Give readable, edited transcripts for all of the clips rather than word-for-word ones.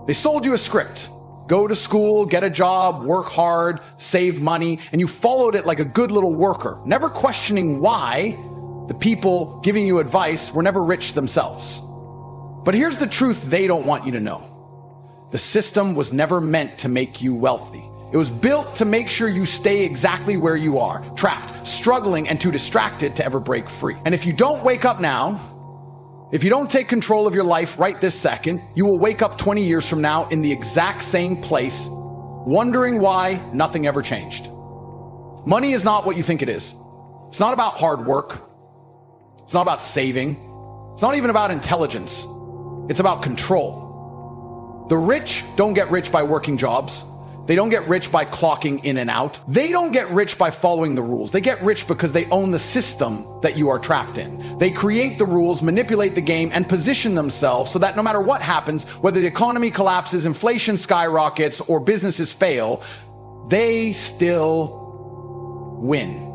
They sold you a script. Go to school, get a job, work hard, save money, and you followed it like a good little worker, never questioning why the people giving you advice were never rich themselves. But here's the truth they don't want you to know. The system was never meant to make you wealthy. It was built to make sure you stay exactly where you are, trapped, struggling, and too distracted to ever break free. And if you don't wake up now, if you don't take control of your life right this second, you will wake up 20 years from now in the exact same place, wondering why nothing ever changed. Money is not what you think it is. It's not about hard work. It's not about saving. It's not even about intelligence. It's about control. The rich don't get rich by working jobs. They don't get rich by clocking in and out. They don't get rich by following the rules. They get rich because they own the system that you are trapped in. They create the rules, manipulate the game, and position themselves so that no matter what happens, whether the economy collapses, inflation skyrockets, or businesses fail, they still win.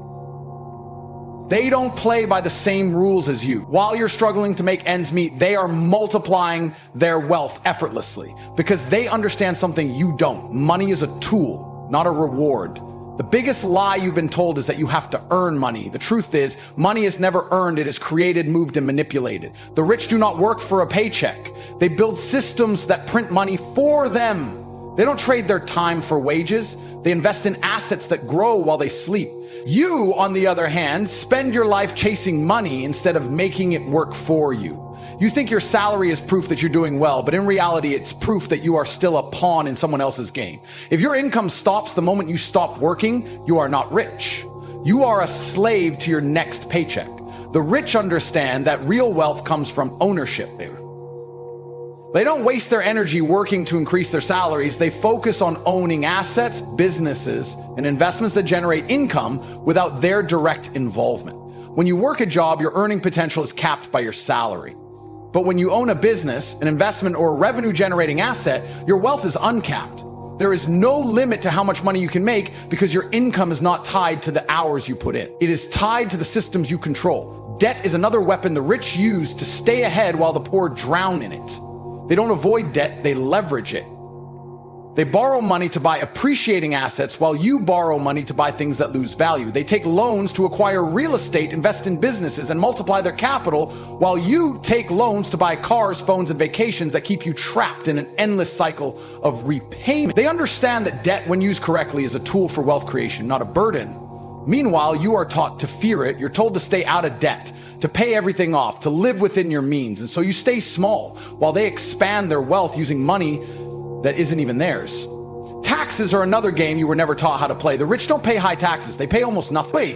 They don't play by the same rules as you. While you're struggling to make ends meet, they are multiplying their wealth effortlessly because they understand something you don't. Money is a tool, not a reward. The biggest lie you've been told is that you have to earn money. The truth is, money is never earned. It is created, moved, and manipulated. The rich do not work for a paycheck. They build systems that print money for them. They don't trade their time for wages. They invest in assets that grow while they sleep. You, on the other hand, spend your life chasing money instead of making it work for you. You think your salary is proof that you're doing well, but in reality, it's proof that you are still a pawn in someone else's game. If your income stops the moment you stop working, you are not rich. You are a slave to your next paycheck. The rich understand that real wealth comes from ownership. They don't waste their energy working to increase their salaries. They focus on owning assets, businesses, and investments that generate income without their direct involvement. When you work a job, your earning potential is capped by your salary. But when you own a business, an investment, or a revenue-generating asset, your wealth is uncapped. There is no limit to how much money you can make because your income is not tied to the hours you put in. It is tied to the systems you control. Debt is another weapon the rich use to stay ahead while the poor drown in it. They don't avoid debt, they leverage it. They borrow money to buy appreciating assets while you borrow money to buy things that lose value. They take loans to acquire real estate, invest in businesses, and multiply their capital while you take loans to buy cars, phones, and vacations that keep you trapped in an endless cycle of repayment. They understand that debt, when used correctly, is a tool for wealth creation, not a burden. Meanwhile, you are taught to fear it. You're told to stay out of debt, to pay everything off, to live within your means. And so you stay small while they expand their wealth using money that isn't even theirs. Taxes are another game you were never taught how to play. The rich don't pay high taxes. They pay almost nothing. Wait,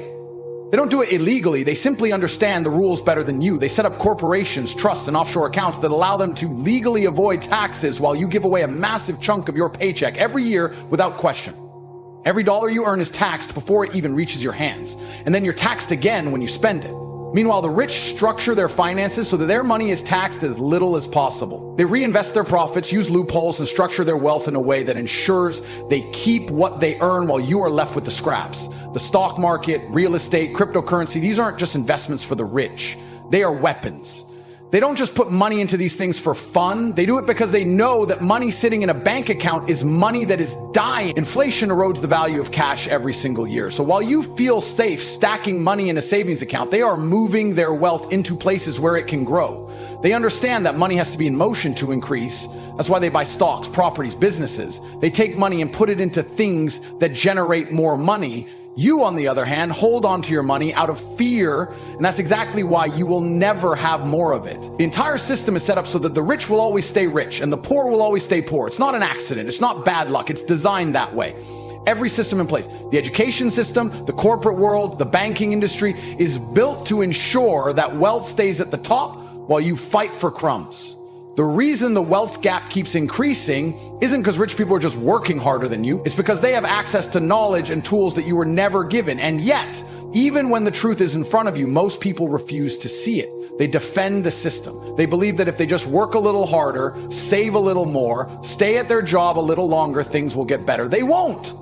they don't do it illegally. They simply understand the rules better than you. They set up corporations, trusts, and offshore accounts that allow them to legally avoid taxes while you give away a massive chunk of your paycheck every year without question. Every dollar you earn is taxed before it even reaches your hands, and then you're taxed again when you spend it. Meanwhile, the rich structure their finances so that their money is taxed as little as possible. They reinvest their profits, use loopholes, and structure their wealth in a way that ensures they keep what they earn while you are left with the scraps. The stock market, real estate, cryptocurrency, these aren't just investments for the rich. They are weapons. They don't just put money into these things for fun. They do it because they know that money sitting in a bank account is money that is dying. Inflation erodes the value of cash every single year. So while you feel safe stacking money in a savings account, they are moving their wealth into places where it can grow. They understand that money has to be in motion to increase. That's why they buy stocks, properties, businesses. They take money and put it into things that generate more money. You, on the other hand, hold on to your money out of fear, and that's exactly why you will never have more of it. The entire system is set up so that the rich will always stay rich and the poor will always stay poor. It's not an accident. It's not bad luck. It's designed that way. Every system in place, the education system, the corporate world, the banking industry, is built to ensure that wealth stays at the top while you fight for crumbs. The reason the wealth gap keeps increasing isn't because rich people are just working harder than you. It's because they have access to knowledge and tools that you were never given. And yet, even when the truth is in front of you, most people refuse to see it. They defend the system. They believe that if they just work a little harder, save a little more, stay at their job a little longer, things will get better. They won't.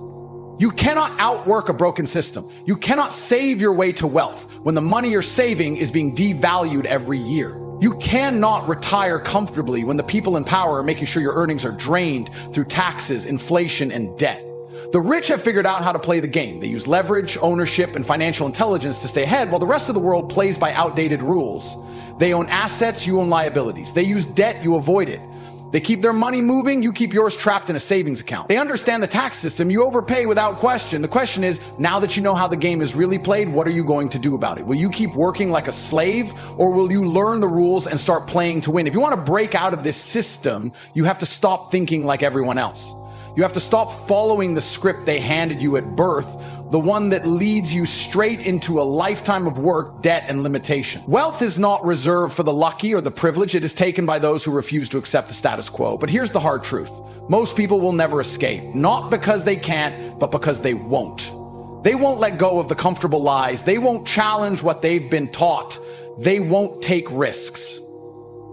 You cannot outwork a broken system. You cannot save your way to wealth when the money you're saving is being devalued every year. You cannot retire comfortably when the people in power are making sure your earnings are drained through taxes, inflation, and debt. The rich have figured out how to play the game. They use leverage, ownership, and financial intelligence to stay ahead, while the rest of the world plays by outdated rules. They own assets, you own liabilities. They use debt, you avoid it. They keep their money moving, you keep yours trapped in a savings account. They understand the tax system, you overpay without question. The question is, now that you know how the game is really played, what are you going to do about it? Will you keep working like a slave, or will you learn the rules and start playing to win? If you want to break out of this system, you have to stop thinking like everyone else. You have to stop following the script they handed you at birth, the one that leads you straight into a lifetime of work, debt, and limitation. Wealth is not reserved for the lucky or the privileged. It is taken by those who refuse to accept the status quo. But here's the hard truth. Most people will never escape, not because they can't, but because they won't. They won't let go of the comfortable lies. They won't challenge what they've been taught. They won't take risks.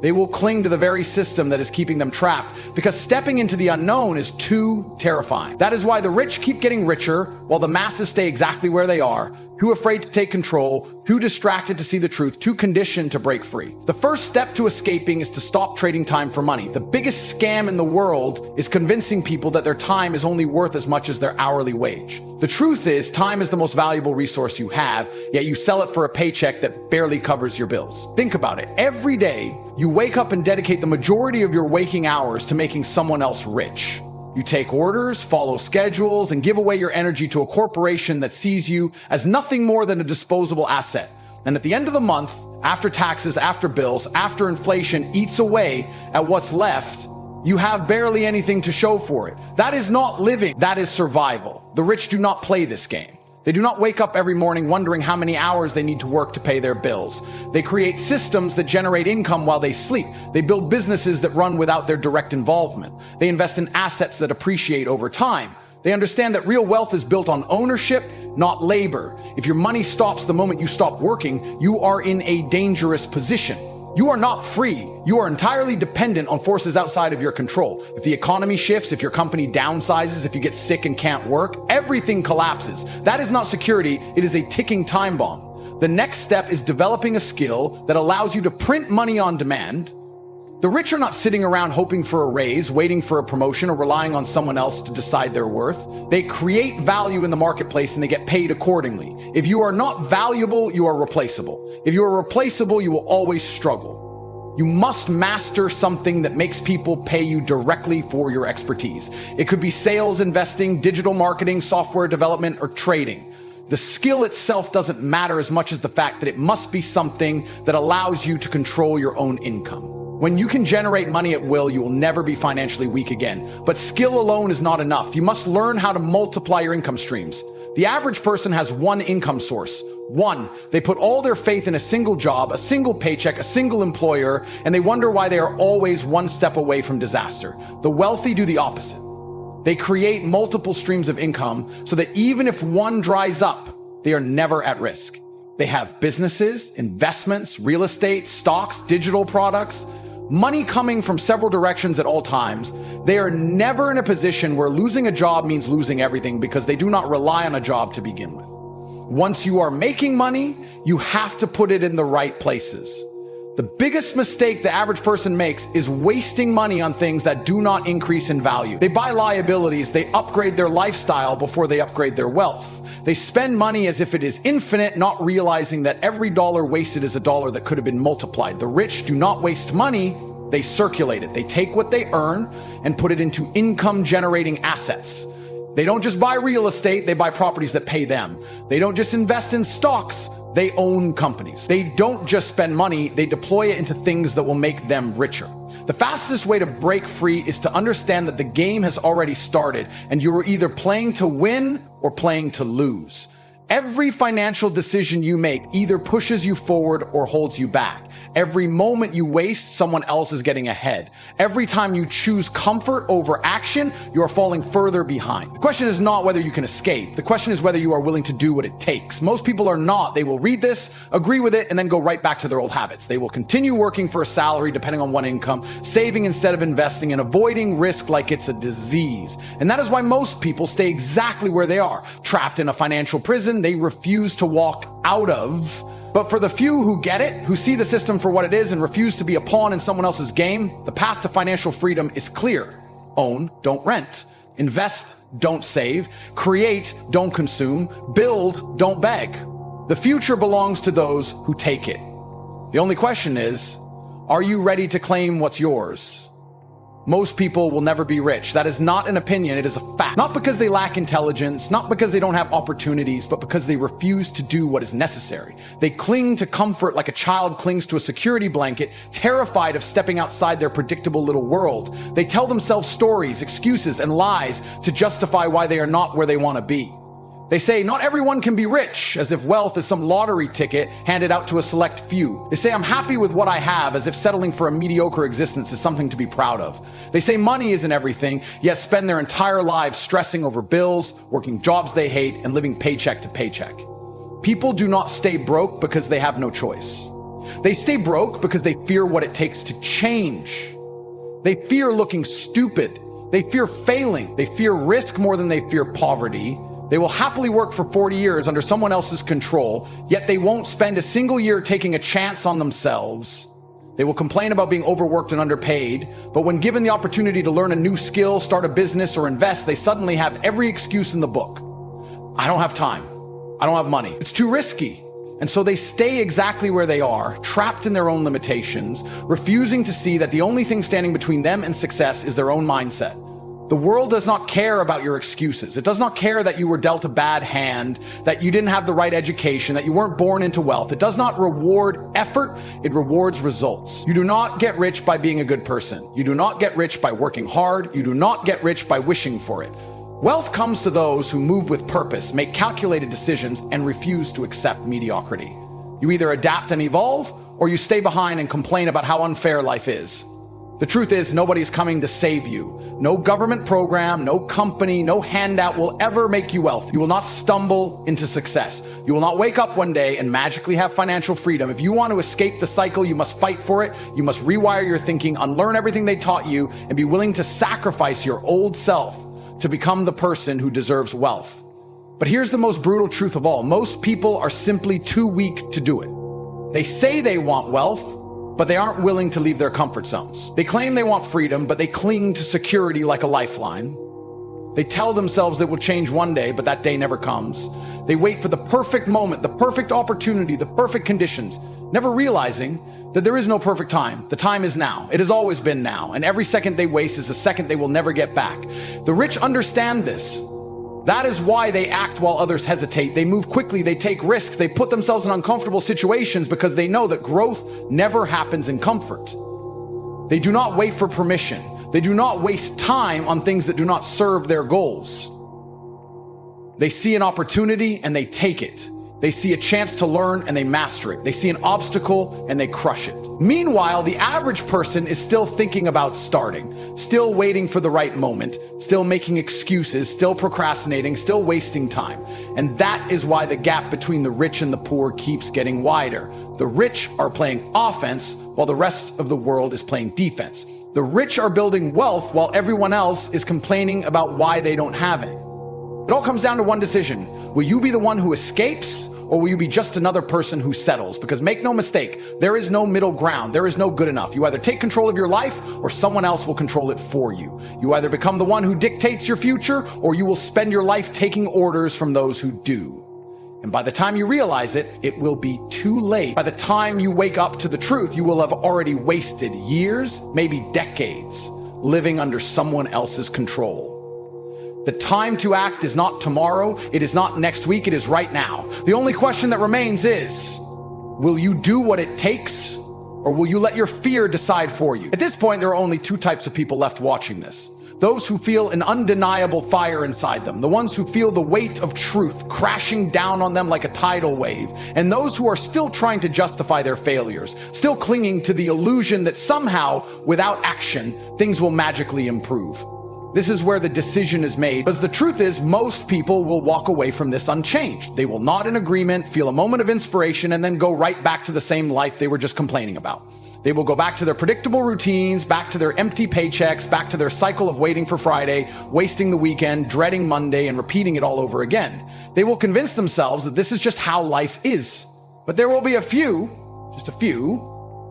They will cling to the very system that is keeping them trapped, because stepping into the unknown is too terrifying. That is why the rich keep getting richer while the masses stay exactly where they are, too afraid to take control, too distracted to see the truth, too conditioned to break free. The first step to escaping is to stop trading time for money. The biggest scam in the world is convincing people that their time is only worth as much as their hourly wage. The truth is, time is the most valuable resource you have, yet you sell it for a paycheck that barely covers your bills. Think about it. Every day, you wake up and dedicate the majority of your waking hours to making someone else rich. You take orders, follow schedules, and give away your energy to a corporation that sees you as nothing more than a disposable asset. And at the end of the month, after taxes, after bills, after inflation eats away at what's left, you have barely anything to show for it. That is not living, that is survival. The rich do not play this game. They do not wake up every morning wondering how many hours they need to work to pay their bills. They create systems that generate income while they sleep. They build businesses that run without their direct involvement. They invest in assets that appreciate over time. They understand that real wealth is built on ownership, not labor. If your money stops the moment you stop working, you are in a dangerous position. You are not free. You are entirely dependent on forces outside of your control. If the economy shifts, if your company downsizes, if you get sick and can't work, everything collapses. That is not security, it is a ticking time bomb. The next step is developing a skill that allows you to print money on demand. The rich are not sitting around hoping for a raise, waiting for a promotion, or relying on someone else to decide their worth. They create value in the marketplace and they get paid accordingly. If you are not valuable, you are replaceable. If you are replaceable, you will always struggle. You must master something that makes people pay you directly for your expertise. It could be sales, investing, digital marketing, software development, or trading. The skill itself doesn't matter as much as the fact that it must be something that allows you to control your own income. When you can generate money at will, you will never be financially weak again. But skill alone is not enough. You must learn how to multiply your income streams. The average person has one income source. One, they put all their faith in a single job, a single paycheck, a single employer, and they wonder why they are always one step away from disaster. The wealthy do the opposite. They create multiple streams of income so that even if one dries up, they are never at risk. They have businesses, investments, real estate, stocks, digital products, money coming from several directions at all times. They are never in a position where losing a job means losing everything because they do not rely on a job to begin with. Once you are making money, you have to put it in the right places. The biggest mistake the average person makes is wasting money on things that do not increase in value. They buy liabilities, they upgrade their lifestyle before they upgrade their wealth. They spend money as if it is infinite, not realizing that every dollar wasted is a dollar that could have been multiplied. The rich do not waste money, they circulate it. They take what they earn and put it into income-generating assets. They don't just buy real estate, they buy properties that pay them. They don't just invest in stocks, they own companies. They don't just spend money, they deploy it into things that will make them richer. The fastest way to break free is to understand that the game has already started and you are either playing to win or playing to lose. Every financial decision you make either pushes you forward or holds you back. Every moment you waste, someone else is getting ahead. Every time you choose comfort over action, you are falling further behind. The question is not whether you can escape. The question is whether you are willing to do what it takes. Most people are not. They will read this, agree with it, and then go right back to their old habits. They will continue working for a salary depending on one income, saving instead of investing, and avoiding risk like it's a disease. And that is why most people stay exactly where they are, trapped in a financial prison they refuse to walk out of But for the few who get it, who see the system for what it is and refuse to be a pawn in someone else's game, the path to financial freedom is clear. Own, don't rent. Invest, don't save. Create, don't consume. Build, don't beg. The future belongs to those who take it. The only question is, are you ready to claim what's yours? Most people will never be rich. That is not an opinion, it is a fact. Not because they lack intelligence, not because they don't have opportunities, but because they refuse to do what is necessary. They cling to comfort like a child clings to a security blanket, terrified of stepping outside their predictable little world. They tell themselves stories, excuses, and lies to justify why they are not where they want to be. They say not everyone can be rich, as if wealth is some lottery ticket handed out to a select few. They say I'm happy with what I have, as if settling for a mediocre existence is something to be proud of. They say money isn't everything, yet spend their entire lives stressing over bills, working jobs they hate, and living paycheck to paycheck. People do not stay broke because they have no choice. They stay broke because they fear what it takes to change. They fear looking stupid. They fear failing. They fear risk more than they fear poverty. They will happily work for 40 years under someone else's control, yet they won't spend a single year taking a chance on themselves. They will complain about being overworked and underpaid, but when given the opportunity to learn a new skill, start a business, or invest, they suddenly have every excuse in the book. I don't have time. I don't have money. It's too risky. And so they stay exactly where they are, trapped in their own limitations, refusing to see that the only thing standing between them and success is their own mindset. The world does not care about your excuses. It does not care that you were dealt a bad hand, that you didn't have the right education, that you weren't born into wealth. It does not reward effort, it rewards results. You do not get rich by being a good person. You do not get rich by working hard. You do not get rich by wishing for it. Wealth comes to those who move with purpose, make calculated decisions, and refuse to accept mediocrity. You either adapt and evolve, or you stay behind and complain about how unfair life is. The truth is, nobody's coming to save you. No government program, no company, no handout will ever make you wealthy. You will not stumble into success. You will not wake up one day and magically have financial freedom. If you want to escape the cycle, you must fight for it. You must rewire your thinking, unlearn everything they taught you, and be willing to sacrifice your old self to become the person who deserves wealth. But here's the most brutal truth of all. Most people are simply too weak to do it. They say they want wealth, but they aren't willing to leave their comfort zones. They claim they want freedom, but they cling to security like a lifeline. They tell themselves they will change one day, but that day never comes. They wait for the perfect moment, the perfect opportunity, the perfect conditions, never realizing that there is no perfect time. The time is now. It has always been now, and every second they waste is a second they will never get back. The rich understand this. That is why they act while others hesitate. They move quickly, they take risks, they put themselves in uncomfortable situations because they know that growth never happens in comfort. They do not wait for permission. They do not waste time on things that do not serve their goals. They see an opportunity and they take it. They see a chance to learn and they master it. They see an obstacle and they crush it. Meanwhile, the average person is still thinking about starting, still waiting for the right moment, still making excuses, still procrastinating, still wasting time. And that is why the gap between the rich and the poor keeps getting wider. The rich are playing offense while the rest of the world is playing defense. The rich are building wealth while everyone else is complaining about why they don't have it. It all comes down to one decision. Will you be the one who escapes, or will you be just another person who settles? Because make no mistake, there is no middle ground. There is no good enough. You either take control of your life or someone else will control it for you. You either become the one who dictates your future or you will spend your life taking orders from those who do. And by the time you realize it, it will be too late. By the time you wake up to the truth, you will have already wasted years, maybe decades, living under someone else's control. The time to act is not tomorrow, it is not next week, it is right now. The only question that remains is, will you do what it takes, or will you let your fear decide for you? At this point, there are only two types of people left watching this. Those who feel an undeniable fire inside them, the ones who feel the weight of truth crashing down on them like a tidal wave, and those who are still trying to justify their failures, still clinging to the illusion that somehow, without action, things will magically improve. This is where the decision is made, because the truth is most people will walk away from this unchanged. They will nod in agreement, feel a moment of inspiration, and then go right back to the same life they were just complaining about. They will go back to their predictable routines, back to their empty paychecks, back to their cycle of waiting for Friday, wasting the weekend, dreading Monday, and repeating it all over again. They will convince themselves that this is just how life is. But there will be a few, just a few,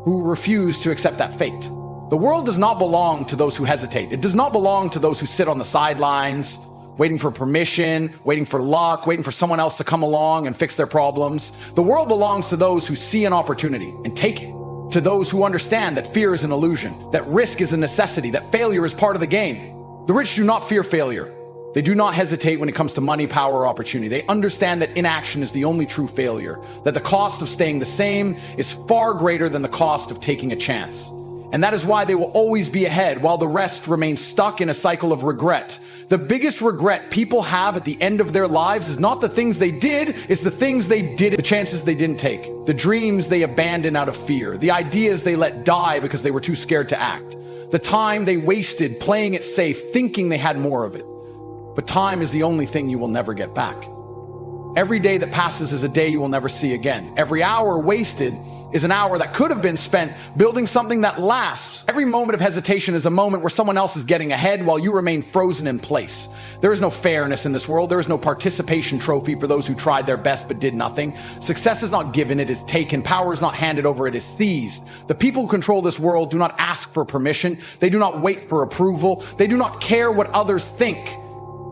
who refuse to accept that fate. The world does not belong to those who hesitate. It does not belong to those who sit on the sidelines, waiting for permission, waiting for luck, waiting for someone else to come along and fix their problems. The world belongs to those who see an opportunity and take it. To those who understand that fear is an illusion, that risk is a necessity, that failure is part of the game. The rich do not fear failure. They do not hesitate when it comes to money, power, or opportunity. They understand that inaction is the only true failure, that the cost of staying the same is far greater than the cost of taking a chance. And that is why they will always be ahead while the rest remain stuck in a cycle of regret. The biggest regret people have at the end of their lives is not the things they did, it's the things they did, the chances they didn't take, the dreams they abandoned out of fear, the ideas they let die because they were too scared to act, the time they wasted playing it safe, thinking they had more of it. But time is the only thing you will never get back. Every day that passes is a day you will never see again. Every hour wasted is an hour that could have been spent building something that lasts. Every moment of hesitation is a moment where someone else is getting ahead while you remain frozen in place. There is no fairness in this world. There is no participation trophy for those who tried their best but did nothing. Success is not given, it is taken. Power is not handed over, it is seized. The people who control this world do not ask for permission. They do not wait for approval. They do not care what others think.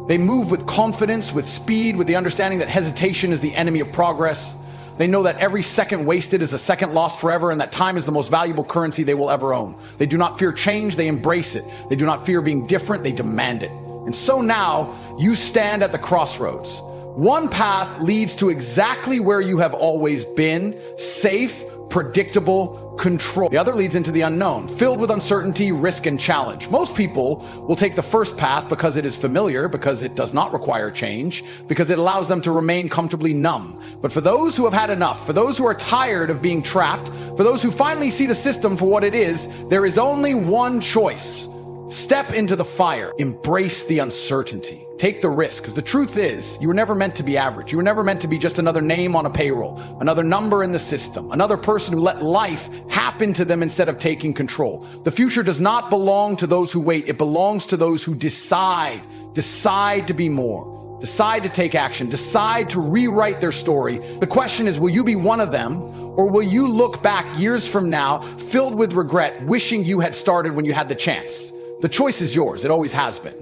They move with confidence, with speed, with the understanding that hesitation is the enemy of progress. They know that every second wasted is a second lost forever, and that time is the most valuable currency they will ever own. They do not fear change, they embrace it. They do not fear being different, they demand it. And so now, you stand at the crossroads. One path leads to exactly where you have always been, safe, predictable, control. The other leads into the unknown, filled with uncertainty, risk, and challenge. Most people will take the first path because it is familiar, because it does not require change, because it allows them to remain comfortably numb. But for those who have had enough, for those who are tired of being trapped, for those who finally see the system for what it is, there is only one choice. Step into the fire. Embrace the uncertainty. Take the risk, because the truth is, you were never meant to be average. You were never meant to be just another name on a payroll, another number in the system, another person who let life happen to them instead of taking control. The future does not belong to those who wait. It belongs to those who decide to be more, decide to take action, decide to rewrite their story. The question is, will you be one of them, or will you look back years from now filled with regret, wishing you had started when you had the chance? The choice is yours. It always has been.